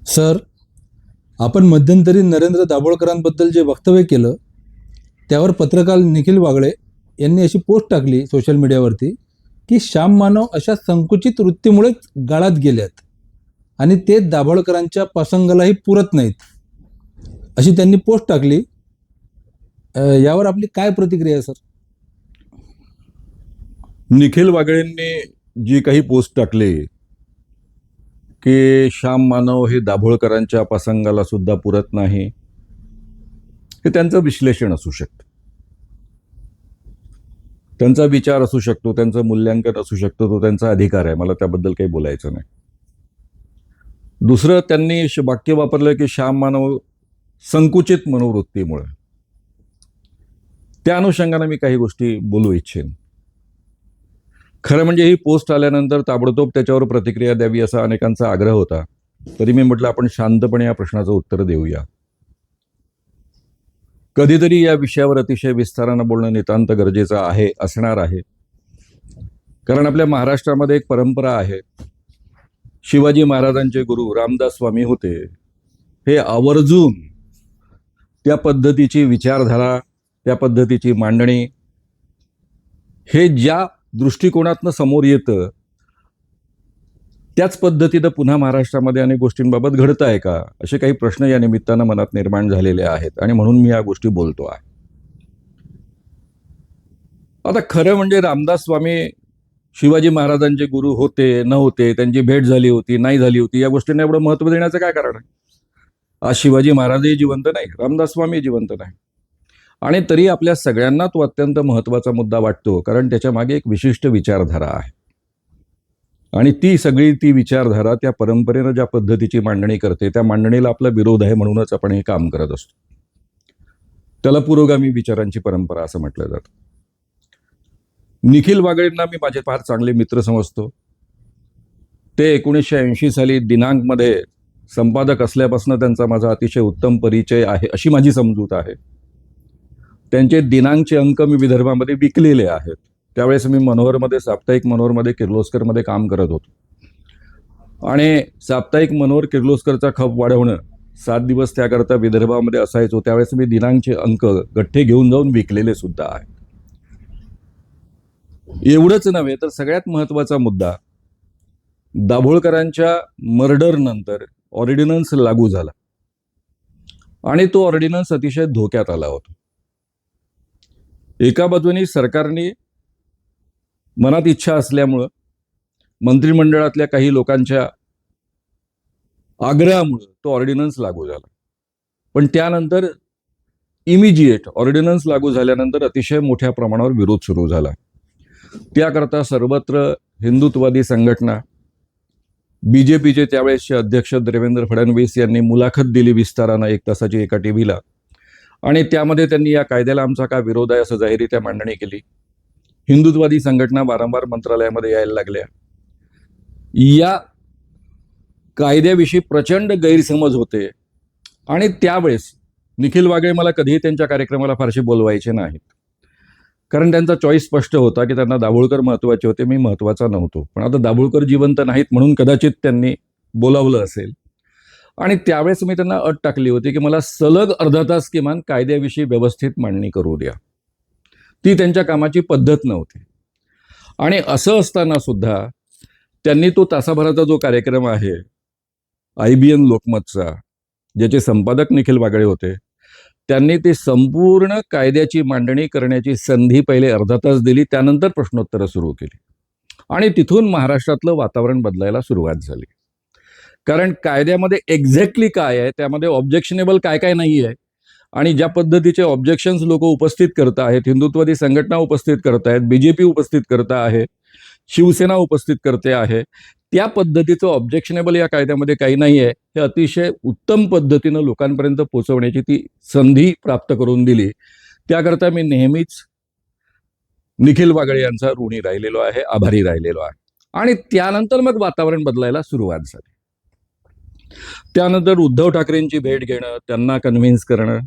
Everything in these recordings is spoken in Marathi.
सर, आपण मध्यंतरी नरेंद्र दाभोळकरांबद्दल जे वक्तव्य केलं त्यावर पत्रकार निखिल वागळे यांनी अशी पोस्ट टाकली सोशल मीडियावरती की श्याम मानव अशा संकुचित वृत्तीमुळेच गाळात गेल्यात आणि ते दाभोळकरांच्या प्रसंगालाही पुरत नाहीत, अशी त्यांनी पोस्ट टाकली. यावर आपली काय प्रतिक्रिया आहे सर? निखिल वागळेंनी जी काही पोस्ट टाकली की श्याम मानव हे दाभोळकरांच्या प्रसंगाला सुद्धा पुरत नाही, हे त्यांचं विश्लेषण असू शकतं, त्यांचा विचार असू शकतो, त्यांचं मूल्यांकन असू शकतं, तो त्यांचा अधिकार आहे. मला त्याबद्दल काही बोलायचं नाही. दुसरं, त्यांनी वाक्य वापरलं की श्याम मानव संकुचित मनोवृत्तीमुळे. त्या अनुषंगाने मी काही गोष्टी बोलू इच्छेन. खरं म्हणजे ही पोस्ट आल्यानंतर ताबडतोब त्याच्यावर प्रतिक्रिया द्यावी असा अनेकांचा आग्रह होता. तरी मी म्हटलं आपण शांतपणे या प्रश्नाचं उत्तर देऊया. कधीतरी या विषयावर अतिशय विस्तारानं बोलणं नितांत गरजेचं आहे, असणार आहे. कारण आपल्या महाराष्ट्रामध्ये एक परंपरा आहे. शिवाजी महाराजांचे गुरु रामदास स्वामी होते. हे आवर्जून त्या पद्धतीची विचारधारा, त्या पद्धतीची मांडणी, हे ज्या दृष्टिकोनातनं समोर येतं त्याच पद्धतीनं पुन्हा महाराष्ट्रामध्ये अनेक गोष्टींबाबत घडत आहे का, असे काही प्रश्न या निमित्तानं मनात निर्माण झालेले आहेत आणि म्हणून मी या गोष्टी बोलतो आहे. आता खरं म्हणजे रामदास स्वामी शिवाजी महाराजांचे गुरु होते नव्हते, त्यांची भेट झाली होती नाही झाली होती, या गोष्टींना एवढं महत्त्व देण्याचं काय कारण आहे? आज शिवाजी महाराजही जिवंत नाही, रामदास स्वामी जिवंत नाही, आणि तरी आपल्या सगळ्यांना तो अत्यंत महत्त्वाचा मुद्दा वाटतो. कारण त्याच्या मागे एक विशिष्ट विचारधारा आहे आणि ती विचारधारा त्या परंपरेनं ज्या पद्धतीची मांडणी करते त्या मांडणीला आपला विरोध आहे, म्हणूनच आपण हे काम करत असतो. त्याला पुरोगामी विचारांची परंपरा असं म्हटलं जातं. निखिल वागळेंना मी माझे फार चांगले मित्र समजतो. ते 1980 साली दिनांकमध्ये संपादक असल्यापासून त्यांचा माझा अतिशय उत्तम परिचय आहे, अशी माझी समजूत आहे. त्यांचे दिनांकचे अंक मी विदर्भामध्ये विकलेले आहेत. त्यावेळेस मी मनोहरमध्ये, साप्ताहिक मनोहरमध्ये, किर्लोस्करमध्ये काम करत होतो आणि साप्ताहिक मनोहर किर्लोस्करचा खप वाढवणं 7 दिवस त्याकरता विदर्भामध्ये असायचो. त्यावेळेस मी दिनांकचे अंक गठ्ठे घेऊन जाऊन विकलेले सुद्धा आहेत. एवढंच नव्हे तर सगळ्यात महत्त्वाचा मुद्दा, दाभोळकरांच्या मर्डर नंतर ऑर्डिनन्स लागू झाला आणि तो ऑर्डिनन्स अतिशय धोक्यात आला होता. एका बाजूने सरकारने मनात इच्छा असल्यामुळं, मंत्रिमंडळातल्या काही लोकांच्या आग्रहामुळं तो ऑर्डिनन्स लागू झाला. पण त्यानंतर इमिजिएट ऑर्डिनन्स लागू झाल्यानंतर अतिशय मोठ्या प्रमाणावर विरोध सुरू झाला. त्याकरता सर्वत्र हिंदुत्ववादी संघटना, बीजेपीचे त्यावेळेसचे अध्यक्ष देवेंद्र फडणवीस यांनी मुलाखत दिली विस्तारानं 1 तासाची एका टीव्हीला, आणि त्यामध्ये त्यांनी या कायद्याला आमचा का विरोध आहे असं जाहीररित्या मांडणी केली. हिंदुत्ववादी संघटना वारंवार मंत्रालयामध्ये यायला लागल्या. या कायद्याविषयी प्रचंड गैरसमज होते आणि त्यावेळेस निखिल वागळे मला कधीही त्यांच्या कार्यक्रमाला फारसे बोलवायचे नाहीत. कारण त्यांचा चॉईस स्पष्ट होता की त्यांना दाभोळकर महत्त्वाचे होते, मी महत्त्वाचा नव्हतो. पण आता दाभोळकर जिवंत नाहीत म्हणून कदाचित त्यांनी बोलावलं असेल. आणि त्यावेळेस मी त्यांना अट टाकली होती की मला सलग अर्धा तास किमान कायद्याविषयी व्यवस्थित मांडणी करू द्या. ती त्यांच्या कामाची पद्धत नव्हती. आणि असं असताना सुद्धा त्यांनी तो तासाभराचा जो कार्यक्रम आहे IBN लोकमतचा, ज्याचे संपादक निखिल वागळे होते, त्यांनी ते संपूर्ण कायद्याची मांडणी करण्याची संधी पहिले अर्धा तास दिली. त्यानंतर प्रश्नोत्तरं सुरू केली आणि तिथून महाराष्ट्रातलं वातावरण बदलायला सुरुवात झाली. कारण कायद्यामध्ये एक्झॅक्टली काय आहे, त्यामध्ये ऑब्जेक्शनेबल काय काय नाही आहे, आणि ज्या पद्धतीचे ऑब्जेक्शन्स लोक उपस्थित करत आहेत, हिंदुत्ववादी संघटना उपस्थित करत आहेत, BJP उपस्थित करत आहे, शिवसेना उपस्थित करते आहे, त्या पद्धतीचं ऑब्जेक्शनेबल या कायद्यामध्ये काही नाही आहे, हे अतिशय उत्तम पद्धतीनं लोकांपर्यंत पोहोचवण्याची ती संधी प्राप्त करून दिली. त्याकरता मी नेहमीच निखिल वागळे यांचा ऋणी राहिलेलो आहे, आभारी राहिलेलो आहे. आणि त्यानंतर मग वातावरण बदलायला सुरुवात झाली. त्यानंतर उद्धव ठाकरेंची भेट घेणं, त्यांना कन्व्हिन्स करणं,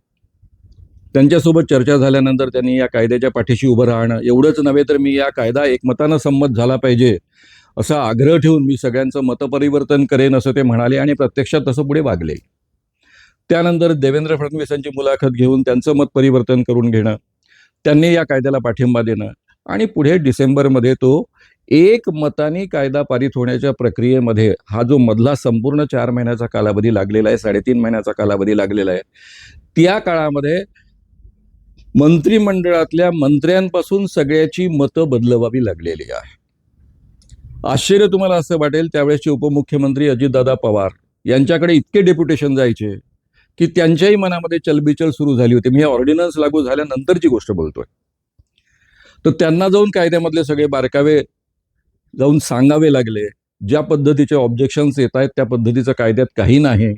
त्यांच्यासोबत चर्चा झाल्यानंतर त्यांनी या कायद्याच्या पाठीशी उभं राहणं. एवढंच नव्हे तर मी या कायदा एकमतानं संमत झाला पाहिजे असा आग्रह ठेवून मी सगळ्यांचं मतपरिवर्तन करेन असं ते म्हणाले आणि प्रत्यक्षात तसं पुढे वागले. त्यानंतर देवेंद्र फडणवीसांची मुलाखत घेऊन त्यांचं मत परिवर्तन करून घेणं, त्यांनी या कायद्याला पाठिंबा देणं आणि पुढे डिसेंबरमध्ये तो एक मताने कायदा पारित होण्याच्या प्रक्रियेमध्ये हा जो मधला संपूर्ण 4 महिन्याचा कालावधी लागलेला आहे, 3.5 महिन्याचा कालावधी लागलेला आहे, त्या काळामध्ये मंत्रिमंडळातल्या मंत्र्यांपासून सगळ्याची मतं बदलवावी लागलेली आहे. आश्चर्य तुम्हाला असं वाटेल, त्यावेळेसचे उपमुख्यमंत्री अजितदादा पवार यांच्याकडे इतके डेप्युटेशन जायचे की त्यांच्याही मनामध्ये चलबिचल सुरू झाली होती. मी हे ऑर्डिनन्स लागू झाल्यानंतरची गोष्ट बोलतोय. तर त्यांना जाऊन कायद्यामधले सगळे बारकावे जाऊन सांगावे लागले. ज्या पद्धतीचे ऑब्जेक्शन्स येत आहेत त्या पद्धतीचं कायद्यात काही नाही.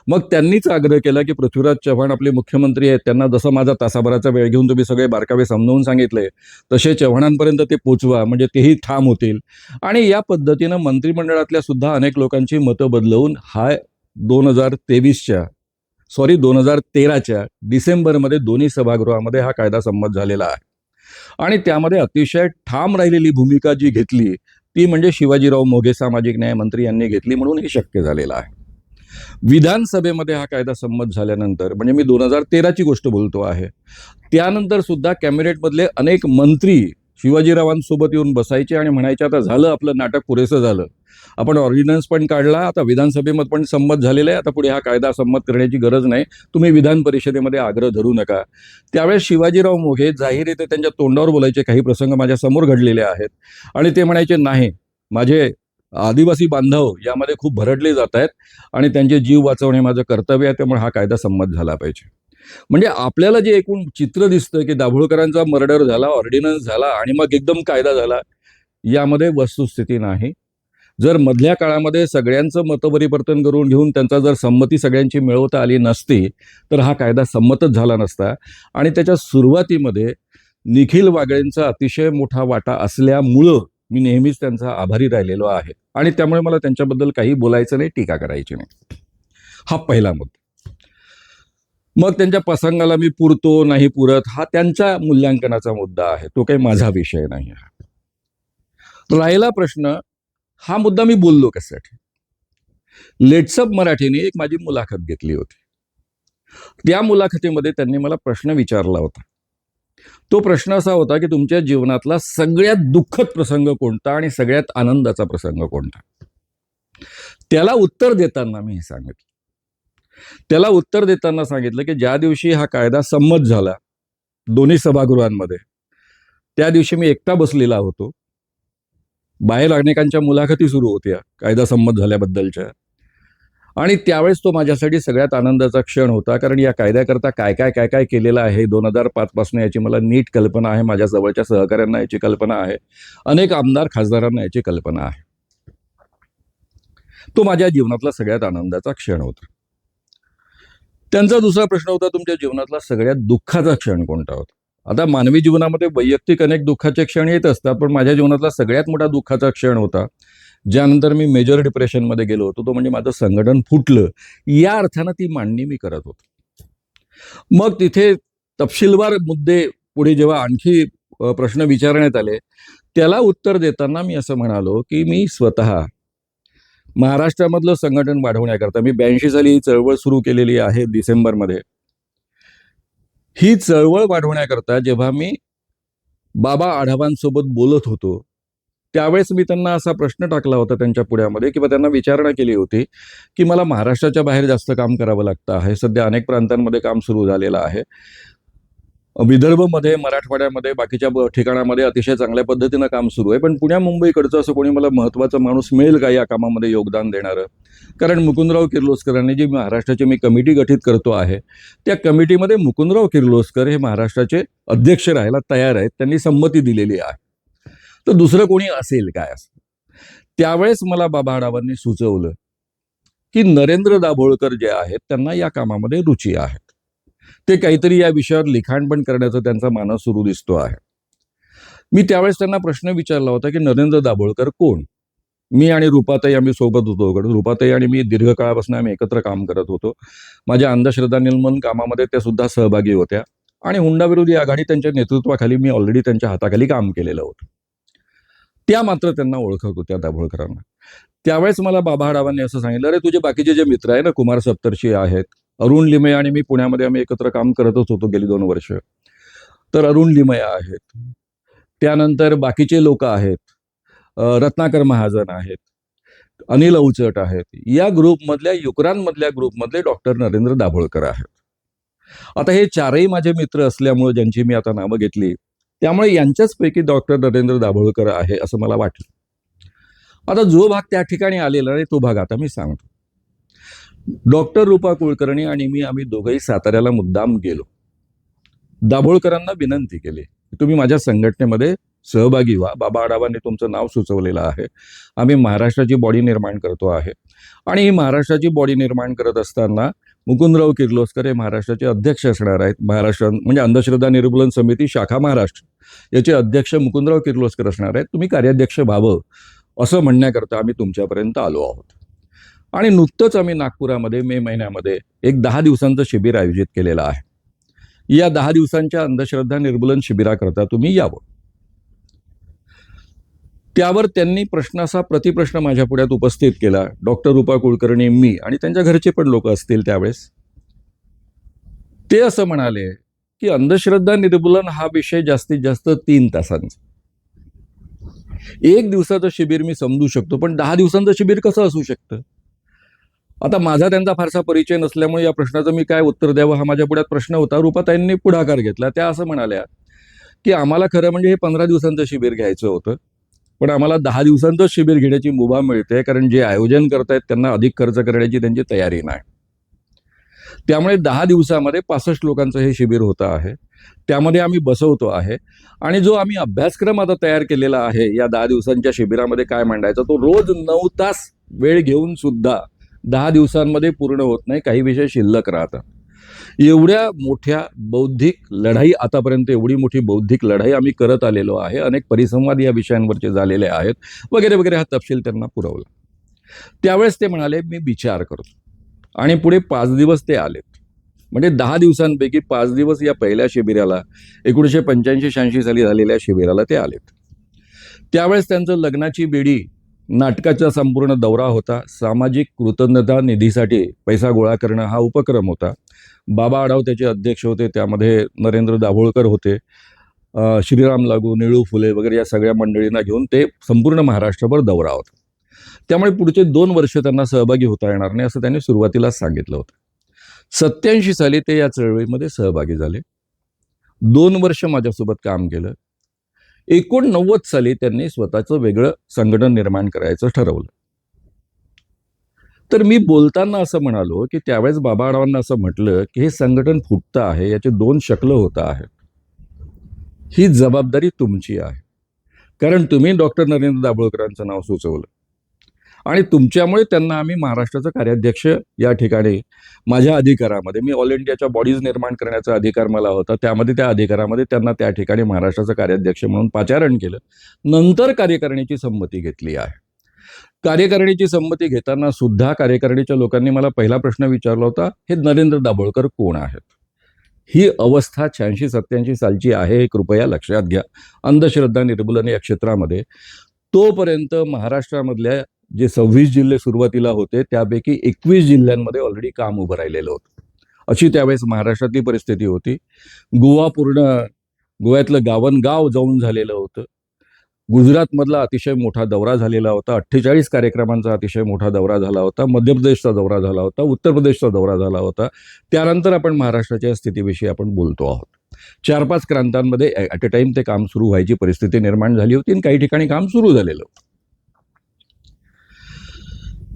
मग त्यांनीच आग्रह केला की पृथ्वीराज चव्हाण आपले मुख्यमंत्री आहेत, त्यांना जसं माझा तासाभराचा वेळ घेऊन तुम्ही सगळे बारकावे समजावून सांगितले तसे चव्हाणांपर्यंत ते पोचवा, म्हणजे तेही ठाम होतील. आणि या पद्धतीनं मंत्रिमंडळातल्या सुद्धा अनेक लोकांची मतं बदलवून हा 2013च्या डिसेंबरमध्ये दोन्ही सभागृहामध्ये हा कायदा संमत झालेला आहे. आणि त्यामध्ये अतिशय ठाम राहिलेली भूमिका जी घेतली ती म्हणजे शिवाजीराव मोघे सामाजिक न्याय मंत्री यांनी घेतली, म्हणून हे शक्य झालेलं आहे. विधानसभेमध्ये हा कायदा संमत झाल्यानंतर, म्हणजे मी 2013ची गोष्ट बोलतो आहे, त्यानंतर सुद्धा कॅबिनेटमधले अनेक मंत्री शिवाजीरावांसोबत येऊन बसायचे आणि म्हणायचे आता झालं आपलं नाटक पुरेसं झालं, आपण ऑर्डिनन्स पण काढला, आता विधानसभेमध्ये पण संमत झालेलं आहे, आता पुढे हा कायदा संमत करण्याची गरज नाही, तुम्ही विधान परिषदेमध्ये आग्रह धरू नका. त्यावेळेस शिवाजीराव मोघे जाहीररीत्या त्यांच्या तोंडावर बोलायचे. काही प्रसंग माझ्या समोर घडलेले आहेत आणि ते म्हणायचे नाही, माझे आदिवासी बांधव यामध्ये खूप भरडले जात आहेत आणि त्यांचे जीव वाचवणे माझं कर्तव्य आहे, त्यामुळे हा कायदा संमत झाला पाहिजे. म्हणजे आपल्याला जे एकूण चित्र दिसतं की दाभोळकरांचा मर्डर झाला, ऑर्डिनन्स झाला आणि मग एकदम कायदा झाला, यामध्ये वस्तुस्थिती नाही. जर मधल्या काळामध्ये सगळ्यांचं मतपरिवर्तन करून घेऊन त्यांचा जर संमती सगळ्यांची मिळवता आली नसती तर हा कायदा संमतच झाला नसता. आणि त्याच्या सुरुवातीमध्ये निखिल वागळेंचा अतिशय मोठा वाटा असल्यामुळं मी नेहमीच त्यांचा आभारी राहिलेलो आहे आणि त्यामुळे मला त्यांच्याबद्दल काही बोलायचं नाही, टीका करायची नाही. हा पहिला मुद्दा. मग त्यांच्या प्रसंगाला मी पुरतो नाही पुरत हा त्यांच्या मूल्यांकनाचा मुद्दा आहे, तो काही माझा विषय नाही. राहिला प्रश्न, हा मुद्दा मी बोललो कशासाठी. लेट्सअप मराठीने एक माझी मुलाखत घेतली होती. त्या मुलाखतीमध्ये त्यांनी मला प्रश्न विचारला होता. तो प्रश्न असा होता की तुमच्या जीवनातला सगळ्यात दुःखद प्रसंग कोणता आणि सगळ्यात आनंदाचा प्रसंग कोणता. त्याला उत्तर देताना मी सांगितलं की ज्या दिवशी हा कायदा संमत झाला दोन्ही सभागृहांमध्ये, त्या दिवशी मी एकटा बसलेला होतो. बाहेर अनेकांच्या मुलाखती सुरू होत्या कायदा संमत झाल्याबद्दलच्या, आणि त्यावेळेस तो माझ्यासाठी सगळ्यात आनंदाचा क्षण होता. कारण या कायद्याकरता काय काय काय काय केलेलं आहे 2005 पासून याची मला नीट कल्पना आहे, माझ्या जवळच्या सहकाऱ्यांना याची कल्पना आहे, अनेक आमदार खासदारांना याची कल्पना आहे. तो माझ्या जीवनातला सगळ्यात आनंदाचा क्षण होता. त्यांचा दुसरा प्रश्न होता, तुमच्या जीवनातला सगळ्यात दुःखाचा क्षण कोणता होता. आता मानवी जीवनामध्ये वैयक्तिक अनेक दुःखाचे क्षण येत असतात, पण माझ्या जीवनातला सगळ्यात मोठा दुःखाचा क्षण होता ज्यानंतर मी मेजर डिप्रेशनमध्ये गेलो होतो, तो म्हणजे माझं संघटन फुटलं. या अर्थानं ती मांडणी मी करत होतो. मग तिथे तपशीलवार मुद्दे पुढे जेव्हा आणखी प्रश्न विचारण्यात आले, त्याला उत्तर देताना मी असं म्हणालो की मी स्वतः महाराष्ट्रामधलं संघटन वाढवण्याकरता, मी 82 साली ही चळवळ सुरू केलेली आहे डिसेंबरमध्ये. ही चळवळ वाढवण्याकरता जेव्हा मी बाबा आढावांसोबत बोलत होतो त्यावेळेस मी त्यांना असा प्रश्न टाकला होता त्यांच्या पुढ्यामध्ये, किंवा त्यांना विचारणा केली होती की मला महाराष्ट्राच्या बाहेर जास्त काम करावं लागतं आहे. सध्या अनेक प्रांतांमध्ये काम सुरू झालेलं आहे. विदर्भमध्ये, मराठवाड्यामध्ये, बाकीच्या ठिकाणामध्ये अतिशय चांगल्या पद्धतीनं काम सुरू आहे, पण पुण्या मुंबईकडचं असं कोणी मला महत्त्वाचा माणूस मिळेल का या कामामध्ये योगदान देणारं. कारण मुकुंदराव किर्लोस्करांनी जी महाराष्ट्राची मी कमिटी गठीत करतो आहे त्या कमिटीमध्ये मुकुंदराव किर्लोस्कर हे महाराष्ट्राचे अध्यक्ष राहायला तयार आहेत, त्यांनी संमती दिलेली आहे. तर दुसरं कोणी असेल काय असं. त्यावेळेस मला बाबा आढावांनी सुचवलं की नरेंद्र दाभोळकर जे आहेत त्यांना या कामामध्ये रुची आहे, ते काहीतरी या विषयावर लिखाण पण करण्याचा त्यांचा मानस सुरू दिसतो आहे. मी त्यावेळेस त्यांना प्रश्न विचारला होता की नरेंद्र दाभोळकर कोण. मी आणि रुपाताई आम्ही सोबत होतो. रुपाताई आणि मी दीर्घकाळापासून आम्ही एकत्र काम करत होतो. माझ्या अंधश्रद्धा निर्मूलन कामामध्ये त्या सुद्धा सहभागी होत्या आणि हुंडाविरोधी आघाडी त्यांच्या नेतृत्वाखाली मी ऑलरेडी त्यांच्या हाताखाली काम केलेलं होतं. त्या मात्र त्यांना ओळखत होत्या दाभोळकरांना. त्यावेळेस मला बाबा आढावांनी असं सांगितलं, अरे तुझे बाकीचे जे मित्र आहे ना, कुमार सप्तर्षी आहेत, अरुण लिमये आणि मी पुण्यामध्ये आम्ही एकत्र काम करतच होतो गेली 2 वर्ष. तर अरुण लिमये आहेत, त्यानंतर बाकीचे लोक आहेत, रत्नाकर महाजन आहेत, अनिल अवचट आहेत, या ग्रुपमधल्या युक्रांमधल्या ग्रुपमधले डॉक्टर नरेंद्र दाभोळकर आहेत. आता हे चारही माझे मित्र असल्यामुळे ज्यांची मी आता नावं घेतली, त्यामुळे यांच्याच पैकी डॉक्टर नरेंद्र दाभोळकर आहे असं मला वाटलं. आता जो भाग त्या ठिकाणी आलेला आहे तो भाग आता मी सांगतो. डॉक्टर रूपा कुलकर्णी आणि मी आम्ही दोघंही साताऱ्याला मुद्दाम गेलो. दाभोळकरांना विनंती केली की तुम्ही माझ्या संघटनेमध्ये सहभागी व्हा. बाबा आढावांनी तुमचं नाव सुचवलेलं आहे. आम्ही महाराष्ट्राची बॉडी निर्माण करतो आहे आणि ही महाराष्ट्राची बॉडी निर्माण करत असताना मुकुंदराव किर्लोस्कर हे महाराष्ट्राचे अध्यक्ष असणार आहेत. महाराष्ट्र म्हणजे अंधश्रद्धा निर्मूलन समिती शाखा महाराष्ट्र याचे अध्यक्ष मुकुंदराव किर्लोस्कर असणार आहेत. तुम्ही कार्याध्यक्ष व्हावं असं म्हणण्याकरता आम्ही तुमच्यापर्यंत आलो आहोत. आणि नुकतंच आम्ही नागपुरामध्ये मे महिन्यामध्ये एक 10 दिवसांचं शिबिर आयोजित केलेलं आहे. या 10 दिवसांच्या अंधश्रद्धा निर्मूलन शिबिराकरता तुम्ही यावं. त्यावर त्यांनी प्रश्नाचा प्रतिप्रश्न माझ्या पुढ्यात उपस्थित केला. डॉक्टर रूपा कुलकर्णी, मी आणि त्यांच्या घरचे पण लोक असतील त्यावेळेस. ते असं म्हणाले की अंधश्रद्धा निर्मूलन हा विषय जास्तीत जास्त 3 तासांचा. 1 दिवसाचं शिबिर मी समजू शकतो, पण 10 दिवसांचं शिबिर कसं असू शकतं? आता माझा त्यांचा फारसा परिचय नसल्यामुळे या प्रश्नाचं मी काय उत्तर द्यावं हा माझ्या पुढ्यात प्रश्न होता. रूपाताईंनी पुढाकार घेतला. त्या असं म्हणाल्या की आम्हाला खरं म्हणजे हे 15 दिवसांचं शिबिर घ्यायचं होतं, पण आम्हाला 10 दिवसांचं शिबिर घेण्याची मुभा मिळते, कारण जे आयोजन करतायत त्यांना अधिक खर्च करण्याची त्यांची तयारी नाही. त्यामुळे 10 दिवसामध्ये 65 लोकांचं हे शिबिर होतं आहे. त्यामध्ये आम्ही बसवतो आहे आणि जो आम्ही अभ्यासक्रम आता तयार केलेला आहे या 10 दिवसांच्या शिबिरामध्ये काय मांडायचा, तो रोज 9 तास वेळ घेऊन सुद्धा 10 दिवसांमध्ये पूर्ण होत नाही. काही विषय शिल्लक राहतात. एवढ्या मोठ्या बौद्धिक लढाई, आतापर्यंत एवढी मोठी बौद्धिक लढाई आम्ही करत आलेलो आहे. अनेक परिसंवाद या विषयांवरचे झालेले आहेत वगैरे वगैरे. हा तपशील त्यांना पुरवला. त्यावेळेस ते म्हणाले मी विचार करतो. आणि पुढे 5 दिवस ते आलेत. म्हणजे 10 दिवसांपैकी 5 दिवस या पहिल्या शिबिराला, 1985-86 साली झालेल्या शिबिराला ते आलेत. त्यावेळेस त्यांचं लग्नाची बेडी नाटकाचा संपूर्ण दौरा होता. सामाजिक कृतज्ञता निधीसाठी पैसा गोळा करणं हा उपक्रम होता. बाबा आढाव त्याचे अध्यक्ष होते. त्यामध्ये नरेंद्र दाभोळकर होते, श्रीराम लागू, निळू फुले वगैरे या सगळ्या मंडळींना घेऊन ते संपूर्ण महाराष्ट्रभर दौरा होता. त्यामुळे पुढचे 2 वर्ष त्यांना सहभागी होता येणार नाही असं त्यांनी सुरुवातीलाच सांगितलं होतं. 87 साली ते या चळवळीमध्ये सहभागी झाले. 2 वर्ष माझ्यासोबत काम केलं. 89 साली त्यांनी स्वतःचं वेगळं संघटन निर्माण करायचं ठरवलं. तर मी बोलताना असं म्हणालो की त्यावेळेस बाबा आढावांना असं म्हटलं की हे संघटन फुटतं आहे, याचे 2 शकलं होत आहेत. ही जबाबदारी तुमची आहे, कारण तुम्ही डॉक्टर नरेंद्र दाभोळकरांचं नाव सुचवलं आणि तुमच्यामुळे त्यांना आम्ही महाराष्ट्राचं कार्याध्यक्ष या ठिकाणी माझ्या अधिकारामध्ये, मी ऑल इंडियाच्या बॉडीज निर्माण करण्याचा अधिकार मला होता, त्यामध्ये त्या अधिकारामध्ये त्यांना त्या ठिकाणी महाराष्ट्राचं कार्याध्यक्ष म्हणून पाचारण केलं. नंतर कार्यकारिणीची संमती घेतली आहे. कार्यकारिणीची संमती घेताना सुद्धा कार्यकारिणीच्या लोकांनी मला पहिला प्रश्न विचारला होता, हे नरेंद्र दाभोळकर कोण आहेत? ही अवस्था 86-87 सालची आहे, हे कृपया लक्षात घ्या. अंधश्रद्धा निर्मूलन या क्षेत्रामध्ये तोपर्यंत महाराष्ट्रामधल्या जे 26 जिल्हे सुरुवातीला होते त्यापैकी 21 जिल्ह्यांमध्ये ऑलरेडी काम उभं राहिलेलं होतं. अशी त्यावेळेस महाराष्ट्रातली परिस्थिती होती. गोव्यातलं गावनगाव जाऊन झालेलं होतं. गुजरातमधला अतिशय मोठा दौरा झालेला होता. 48 कार्यक्रमांचा अतिशय मोठा दौरा झाला होता. मध्य प्रदेशचा दौरा झाला होता. उत्तर प्रदेशचा दौरा झाला होता. त्यानंतर आपण महाराष्ट्राच्या स्थितीविषयी आपण बोलतो आहोत. 4-5 प्रांतांमध्ये ॲट अ टाइम ते काम सुरू व्हायची परिस्थिती निर्माण झाली होती आणि काही ठिकाणी काम सुरू झालेलं होतं.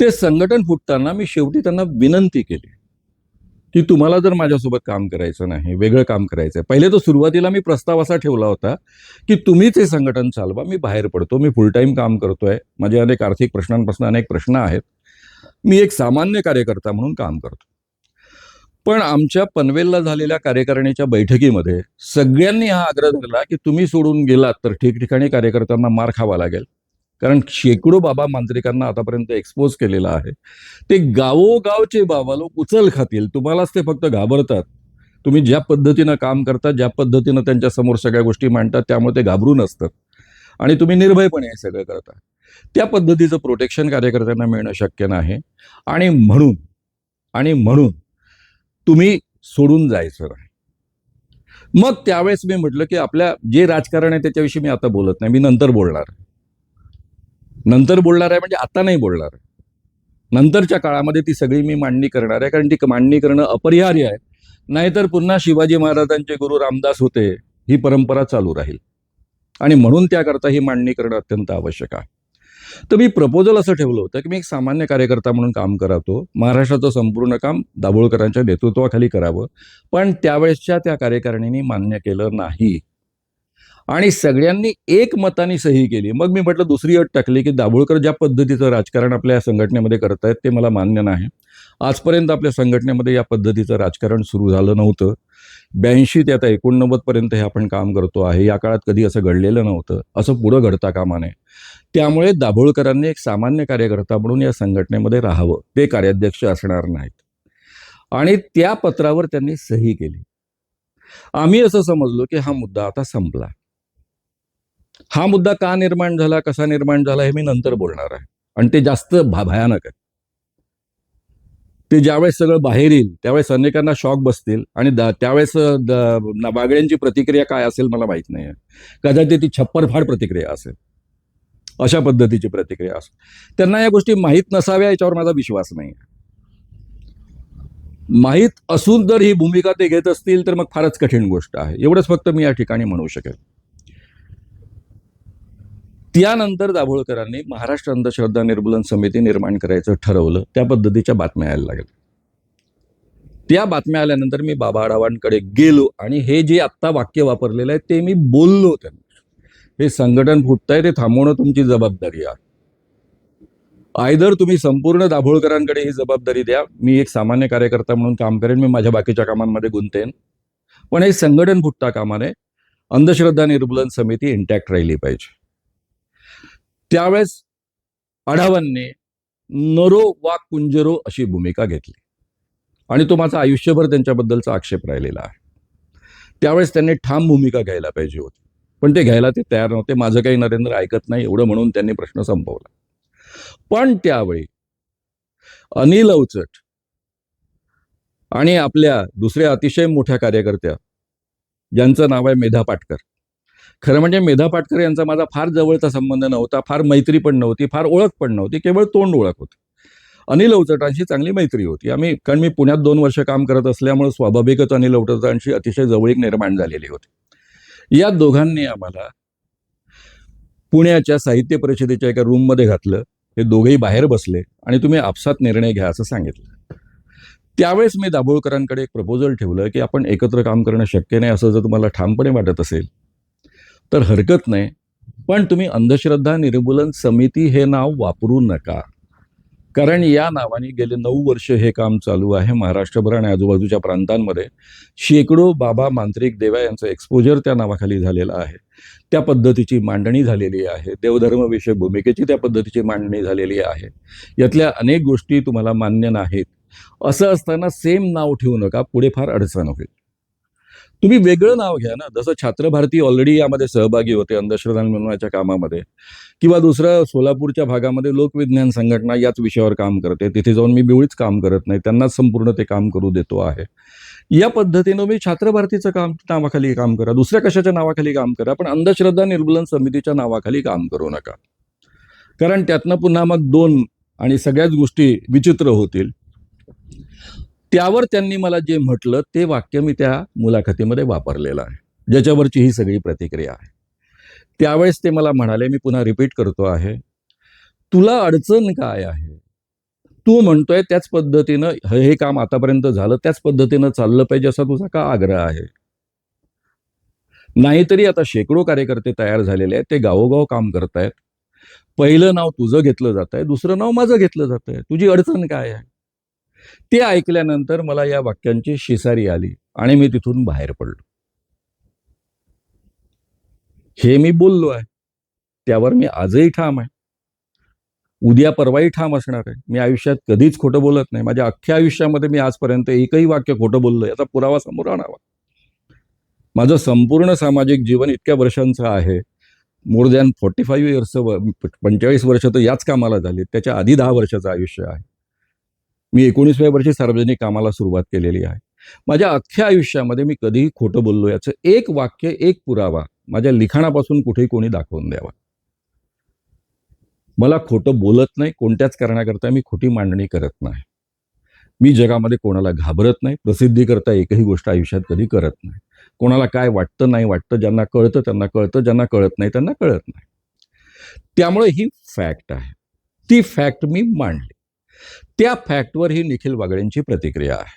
ते संघटन फुटताना मी शेवटी त्यांना विनंती केली की तुम्हाला जर माझ्यासोबत काम करायचं नाही, वेगळं काम करायचं आहे. पहिले तर सुरुवातीला मी प्रस्ताव असा ठेवला होता की तुम्हीच हे संघटन चालवा, मी बाहेर पडतो, मी फुल टाईम काम करतोय, माझे अनेक आर्थिक प्रश्नांपासून अनेक प्रश्न आहेत, मी एक सामान्य कार्यकर्ता म्हणून काम करतो. पण आमच्या पनवेलला झालेल्या कार्यकारिणीच्या बैठकीमध्ये सगळ्यांनी हा आग्रह धरला की तुम्ही सोडून गेलात तर ठिकठिकाणी कार्यकर्त्यांना मार खावा लागेल, कारण शेकडो बाबा मांत्रिकांना आतापर्यंत एक्सपोज केलेला आहे. ते गावोगावचे बाबा लोक उचल खातील, तुम्हालाच ते फक्त घाबरतात. तुम्ही ज्या पद्धतीनं काम करता, ज्या पद्धतीनं त्यांच्यासमोर सगळ्या गोष्टी मांडतात, त्यामुळे ते घाबरून असतात. आणि तुम्ही निर्भयपणे हे सगळं करता. त्या पद्धतीचं प्रोटेक्शन कार्यकर्त्यांना मिळणं शक्य नाही आणि म्हणून तुम्ही सोडून जायचं नाही. मग त्यावेळेस मी म्हटलं की आपल्या जे राजकारण आहे त्याच्याविषयी मी आता बोलत नाही, मी नंतर बोलणार आहे म्हणजे आता नाही बोलणार आहे. नंतरच्या काळामध्ये ती सगळी मी मांडणी करणार आहे, कारण ती मांडणी करणं अपरिहार्य आहे. नाहीतर पुन्हा शिवाजी महाराजांचे गुरु रामदास होते ही परंपरा चालू राहील आणि म्हणून त्याकरता ही मांडणी करणं अत्यंत आवश्यक आहे. तर मी प्रपोजल असं ठेवलं होतं की मी एक सामान्य कार्यकर्ता म्हणून काम करातो, महाराष्ट्राचं संपूर्ण काम दाभोळकरांच्या नेतृत्वाखाली करावं, पण त्यावेळेसच्या त्या कार्यकारिणींनी मान्य केलं नाही आणि सगळ्यांनी एकमताने सही केली. मग मी म्हटलं दुसरी अट टाकली की दाभोळकर ज्या पद्धतीचं राजकारण आपल्या संघटनेमध्ये करतायत ते मला मान्य नाही. आजपर्यंत आपल्या संघटनेमध्ये या पद्धतीचं राजकारण सुरू झालं नव्हतं. 82 ते आता 89 पर्यंत हे आपण काम करतो आहे. या काळात कधी असं घडलेलं नव्हतं. असं पुढं घडता कामा नये. त्यामुळे दाभोळकरांनी एक सामान्य कार्यकर्ता म्हणून या संघटनेमध्ये राहावं, ते कार्याध्यक्ष असणार नाहीत. आणि त्या पत्रावर त्यांनी सही केली. आम्ही असं समजलो की हा मुद्दा आता संपला. हा मुद्दा का निर्माण झाला, कसा निर्माण झाला हे मी नंतर बोलणार आहे आणि ते जास्त भयानक आहे. ते ज्यावेळेस सगळं बाहेर येईल त्यावेळेस अनेकांना शॉक बसतील आणि त्यावेळेस बागड्यांची प्रतिक्रिया काय असेल मला माहित नाही. कदाचित ती छप्परफाड प्रतिक्रिया असेल, अशा पद्धतीची प्रतिक्रिया असेल. त्यांना या गोष्टी माहीत नसाव्या याच्यावर माझा विश्वास नाही. माहीत असून जर ही भूमिका ते घेत असतील तर मग फारच कठीण गोष्ट आहे. एवढंच फक्त मी या ठिकाणी म्हणू शकेल. त्यानंतर दाभोळकरांनी महाराष्ट्र अंधश्रद्धा निर्मूलन समिती निर्माण करायचं ठरवलं. त्या पद्धतीच्या बातम्या यायला लागल्या. त्या बातम्या आल्यानंतर मी बाबा आढावांकडे गेलो आणि हे जे आत्ता वाक्य वापरलेलं आहे ते मी बोललो त्यांना. हे संघटन फुटतंय, ते थांबवणं तुमची जबाबदारी आहे. आयदर तुम्ही संपूर्ण दाभोळकरांकडे ही जबाबदारी द्या, मी एक सामान्य कार्यकर्ता म्हणून काम करेन, मी माझ्या बाकीच्या कामांमध्ये गुंतेन, पण हे संघटन फुटता कामा नये. अंधश्रद्धा निर्मूलन समिती इंटॅक्ट राहिली पाहिजे. त्यावेळेस आढावांनी नरो वा कुंजरो अशी भूमिका घेतली आणि तो माझा आयुष्यभर त्यांच्याबद्दलचा आक्षेप राहिलेला आहे. त्यावेळेस त्यांनी ठाम भूमिका घ्यायला पाहिजे होती, पण ते घ्यायला ते तयार नव्हते. माझं काही नरेंद्र ऐकत नाही एवढं म्हणून त्यांनी प्रश्न संपवला. पण त्यावेळी अनिल अवचट आणि आपल्या दुसऱ्या अतिशय मोठ्या कार्यकर्त्या ज्यांचं नाव आहे मेधा पाटकर. खरं म्हणजे मेधा पाटकर यांचा माझा फार जवळचा संबंध नव्हता, फार मैत्री पण नव्हती, फार ओळख पण नव्हती, केवळ तोंड ओळख होती. अनिल अवचटांशी चांगली मैत्री होती. कारण मी पुण्यात 2 वर्ष काम करत असल्यामुळे स्वाभाविकच अनिल अवचटांशी अतिशय जवळीक निर्माण झालेली होती. या दोघांनी आम्हाला पुण्याच्या साहित्य परिषदेच्या एका रूममध्ये घातलं. हे दोघेही बाहेर बसले आणि तुम्ही आपसात निर्णय घ्या असं सांगितलं. त्यावेळेस मी दाभोळकरांकडे एक प्रपोजल ठेवलं की आपण एकत्र काम करणं शक्य नाही असं जर तुम्हाला ठामपणे वाटत असेल तर हरकत नाही, पण तुम्ही अंधश्रद्धा निर्मूलन समिती हे नाव वापरू नका. कारण या नावाने गेले 9 वर्ष हे काम चालू आहे. महाराष्ट्रभर आणि आजूबाजूच्या प्रांतांमध्ये शेकडो बाबा मांत्रिक देवा यांचं एक्सपोजर त्या नावाखाली झालेलं आहे. त्या पद्धतीची मांडणी झालेली आहे. देवधर्मविषयक भूमिकेची त्या पद्धतीची मांडणी झालेली आहे. यातल्या अनेक गोष्टी तुम्हाला मान्य नाहीत. असं असताना सेम नाव ठेवू नका, पुढे फार अडचण होईल. तुम्ही वेगळं नाव घ्या ना. जसं छात्र भारती ऑलरेडी यामध्ये सहभागी होते अंधश्रद्धा निर्मूलनाच्या कामामध्ये, किंवा दुसरं सोलापूरच्या भागामध्ये लोकविज्ञान संघटना याच विषयावर काम करते. तिथे जाऊन मी बिवळीच काम करत नाही, त्यांनाच संपूर्ण ते काम करू देतो आहे. या पद्धतीनं मी छात्र भारतीचं काम नावाखाली काम करा, दुसऱ्या कशाच्या नावाखाली काम करा, पण अंधश्रद्धा निर्मूलन समितीच्या नावाखाली काम करू नका. कारण त्यातनं पुन्हा मग 2 आणि सगळ्याच गोष्टी विचित्र होतील. त्यावर त्यांनी मला जे म्हटलं ते वाक्य मी त्या मुलाखतीमध्ये वापरलेलं आहे, ज्याच्यावरची ही सगळी प्रतिक्रिया आहे. त्यावेळेस ते मला म्हणाले, मी पुन्हा रिपीट करतो आहे, तुला अडचण काय आहे? तू म्हणतोय त्याच पद्धतीनं हे काम आतापर्यंत झालं, त्याच पद्धतीनं चाललं पाहिजे असा तुझा का आग्रह आहे? नाहीतरी आता शेकडो कार्यकर्ते तयार झालेले आहेत, ते गावोगाव काम करतायत. पहिलं नाव तुझं घेतलं जात आहे, दुसरं नाव माझं घेतलं जात आहे. तुझी अडचण काय आहे? ते ऐकल्यानंतर मला या वाक्यांची शिसारी आली आणि मी तिथून बाहेर पडलो. हे मी बोललो आहे, त्यावर मी आजही ठाम आहे, उद्या परवाही ठाम असणार आहे. मी आयुष्यात कधीच खोटं बोलत नाही. माझ्या अख्ख्या आयुष्यामध्ये मी आजपर्यंत एकही वाक्य खोटं बोललो याचा पुरावा समोर आणावा. माझं संपूर्ण सामाजिक जीवन इतक्या वर्षांचं आहे, मोर दॅन 45 इयर्स, 45 वर्ष तर याच कामाला झाली. त्याच्या आधी 10 वर्षाचं आयुष्य आहे. मी 19व्या वर्षी सार्वजनिक कामाला सुरुवात केलेली आहे. माझ्या अख्ख्या आयुष्यामध्ये मी कधीही खोटं बोललो याचं एक वाक्य, एक पुरावा माझ्या लिखाणापासून कुठेही कोणी दाखवून द्यावा. मला खोटं बोलत नाही. कोणत्याच कारणाकरता मी खोटी मांडणी करत नाही. मी जगामध्ये कोणाला घाबरत नाही. प्रसिद्धीकरता एकही गोष्ट आयुष्यात कधी करत नाही. कोणाला काय वाटतं नाही वाटतं, ज्यांना कळतं त्यांना कळतं, ज्यांना कळत नाही त्यांना कळत नाही. त्यामुळे ही फॅक्ट आहे. ती फॅक्ट मी मांडली. त्या फॅक्टवर ही निखिल वागळेंची प्रतिक्रिया आहे.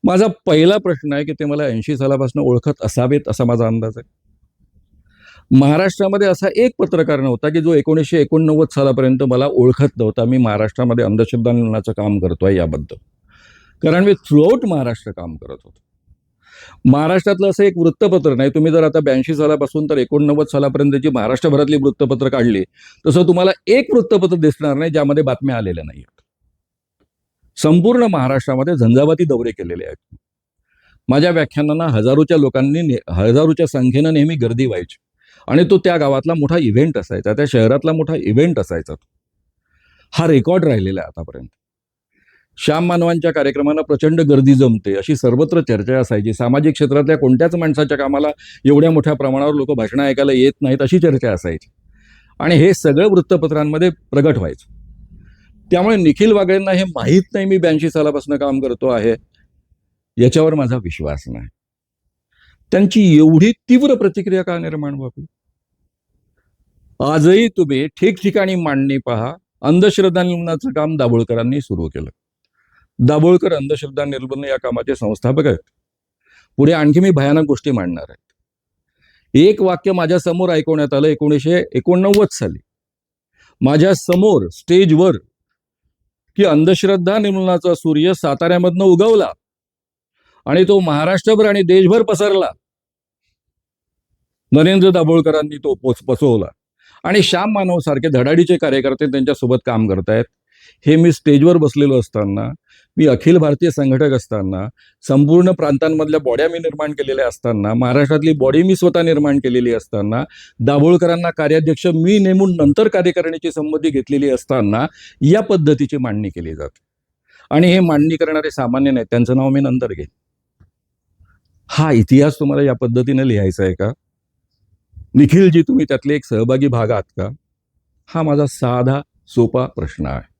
माझा पहिला प्रश्न आहे की ते मला 80 सालापासून ओळखत असावेत असा माझा अंदाज आहे. महाराष्ट्रामध्ये असा एक पत्रकार नव्हता की जो 1989 सालापर्यंत मला ओळखत नव्हता. मी महाराष्ट्रामध्ये अंधश्रद्धा निर्मूलनाचं काम करतोय याबद्दल. कारण मी थ्रूआउट महाराष्ट्र काम करत होतो. महाराष्ट्रातलं असं एक वृत्तपत्र नाही. तुम्ही जर आता 82 सालापासून तर 89 सालापर्यंतची महाराष्ट्रभरातली वृत्तपत्र काढली तसं तुम्हाला एक वृत्तपत्र दिसणार नाही ज्यामध्ये बातम्या आलेल्या नाहीत. संपूर्ण महाराष्ट्रामध्ये झंझावाती दौरे केलेले आहेत. माझ्या व्याख्यानांना हजारोच्या संख्येनं नेहमी गर्दी व्हायची आणि तो त्या गावातला मोठा इव्हेंट असायचा, त्या शहरातला मोठा इव्हेंट असायचा. हा रेकॉर्ड राहिलेला आहे आतापर्यंत. श्याम मानवांच्या कार्यक्रमांना प्रचंड गर्दी जमते अशी सर्वत्र चर्चा असायची. सामाजिक क्षेत्रातल्या कोणत्याच माणसाच्या कामाला एवढ्या मोठ्या प्रमाणावर लोक भाषणं ऐकायला येत नाहीत अशी चर्चा असायची आणि हे सगळं वृत्तपत्रांमध्ये प्रगट व्हायचं. त्यामुळे निखिल वागळेंना हे माहीत नाही मी 82 सालापासून काम करतो आहे याच्यावर माझा विश्वास नाही. त्यांची एवढी तीव्र प्रतिक्रिया का निर्माण व्हावी? आजही तुम्ही ठिकठिकाणी मांडणी पहा. अंधश्रद्धा निर्मूलनाचं काम दाभोळकरांनी सुरू केलं. दाभोळकर अंधश्रद्धा निर्मूलन या कामाचे संस्थापक आहेत. पुढे आणखी मी भयानक गोष्टी मांडणार आहेत. एक वाक्य माझ्या समोर ऐकवण्यात आलं 1989 साली माझ्या समोर स्टेजवर की अंधश्रद्धा निर्मूलनाचा सूर्य साताऱ्यामधनं उगवला आणि तो महाराष्ट्रभर आणि देशभर पसरला. नरेंद्र दाभोळकरांनी तो पसरवला आणि श्याम मानव सारखे धडाडीचे कार्यकर्ते त्यांच्यासोबत काम करतायत. हे मी स्टेजवर बसलेलो असताना, मी अखिल भारतीय संघटक असताना, संपूर्ण प्रांतांमधल्या बॉड्या मी निर्माण केलेल्या असताना, महाराष्ट्रातली बॉडी मी स्वतः निर्माण केलेली असताना, दाभोळकरांना कार्याध्यक्ष मी नेमून नंतर कार्यकारिणीची संमती घेतलेली असताना या पद्धतीची मांडणी केली जाते. आणि हे मांडणी करणारे सामान्य नाहीत, त्यांचं नाव मी नंतर घेईन. हा इतिहास तुम्हाला या पद्धतीने लिहायचा आहे का? निखिलजी तुम्ही त्यातले एक सहभागी भाग आहात का? हा माझा साधा सोपा प्रश्न आहे.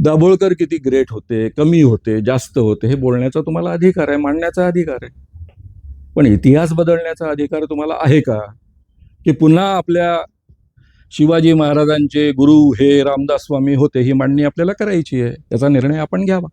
दाभोळकर किती ग्रेट होते, कमी होते, जास्त होते हे बोलण्याचा तुम्हाला अधिकार आहे, मांडण्याचा अधिकार आहे. पण इतिहास बदलण्याचा अधिकार तुम्हाला आहे का? की पुन्हा आपल्या शिवाजी महाराजांचे गुरु हे रामदास स्वामी होते ही मांडणी आपल्याला करायची आहे, याचा निर्णय आपण घ्यावा.